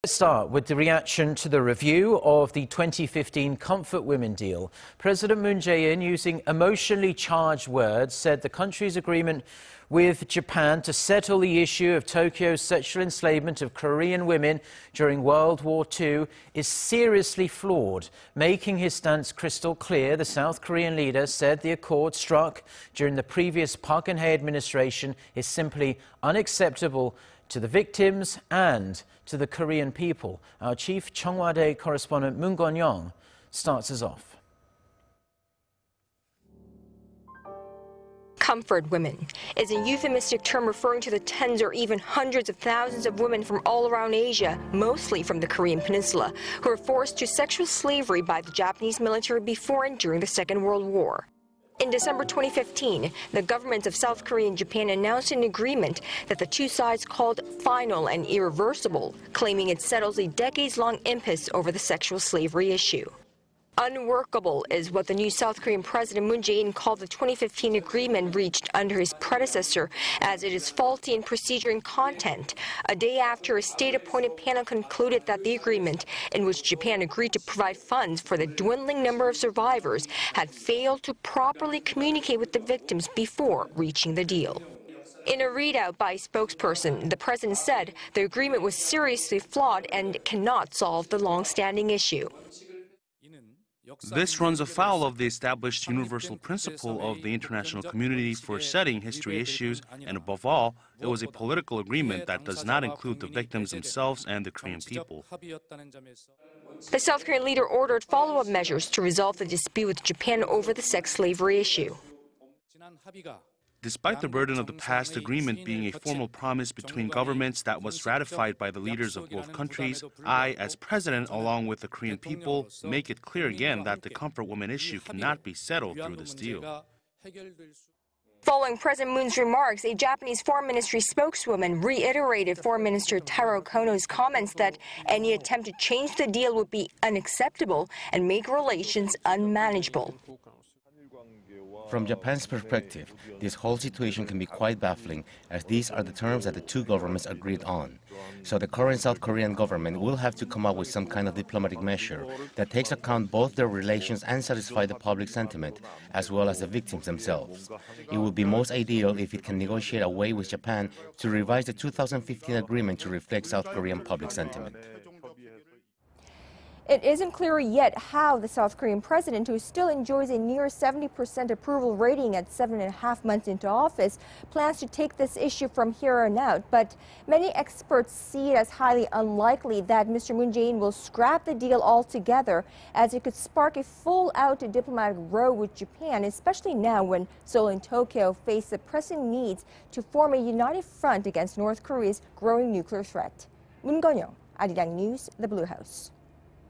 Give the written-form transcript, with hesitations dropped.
Start with the reaction to the review of the 2015 Comfort Women deal. President Moon Jae-in, using emotionally charged words, said the country's agreement with Japan to settle the issue of Tokyo's sexual enslavement of Korean women during World War II is seriously flawed. Making his stance crystal clear, the South Korean leader said the accord struck during the previous Park Geun-hye administration is simply unacceptable to the victims and to the Korean people. Our chief Cheongwadae correspondent Moon Connyoung starts us off. Comfort women is a euphemistic term referring to the tens or even hundreds of thousands of women from all around Asia, mostly from the Korean peninsula, who were forced to sexual slavery by the Japanese military before and during the Second World War. In December 2015, the governments of South Korea and Japan announced an agreement that the two sides called final and irreversible, claiming it settles a decades-long impasse over the sexual slavery issue. Unworkable is what the new South Korean President Moon Jae-in called the 2015 agreement reached under his predecessor, as it is faulty in procedure and content, a day after a state-appointed panel concluded that the agreement, in which Japan agreed to provide funds for the dwindling number of survivors, had failed to properly communicate with the victims before reaching the deal. In a readout by a spokesperson, the president said the agreement was seriously flawed and cannot solve the long-standing issue. This runs afoul of the established universal principle of the international community for studying history issues, and above all, it was a political agreement that does not include the victims themselves and the Korean people. The South Korean leader ordered follow-up measures to resolve the dispute with Japan over the sex slavery issue. Despite the burden of the past agreement being a formal promise between governments that was ratified by the leaders of both countries, I, as president, along with the Korean people, make it clear again that the comfort woman issue cannot be settled through this deal. Following President Moon's remarks, a Japanese Foreign Ministry spokeswoman reiterated Foreign Minister Taro Kono's comments that any attempt to change the deal would be unacceptable and make relations unmanageable. From Japan's perspective, this whole situation can be quite baffling, as these are the terms that the two governments agreed on. So the current South Korean government will have to come up with some kind of diplomatic measure that takes account both their relations and satisfy the public sentiment, as well as the victims themselves. It would be most ideal if it can negotiate a way with Japan to revise the 2015 agreement to reflect South Korean public sentiment. It isn't clear yet how the South Korean president, who still enjoys a near 70% approval rating at 7.5 months into office, plans to take this issue from here on out. But many experts see it as highly unlikely that Mr. Moon Jae-in will scrap the deal altogether, as it could spark a full-out diplomatic row with Japan, especially now when Seoul and Tokyo face the pressing needs to form a united front against North Korea's growing nuclear threat. Moon Connyoung, Arirang News, The Blue House.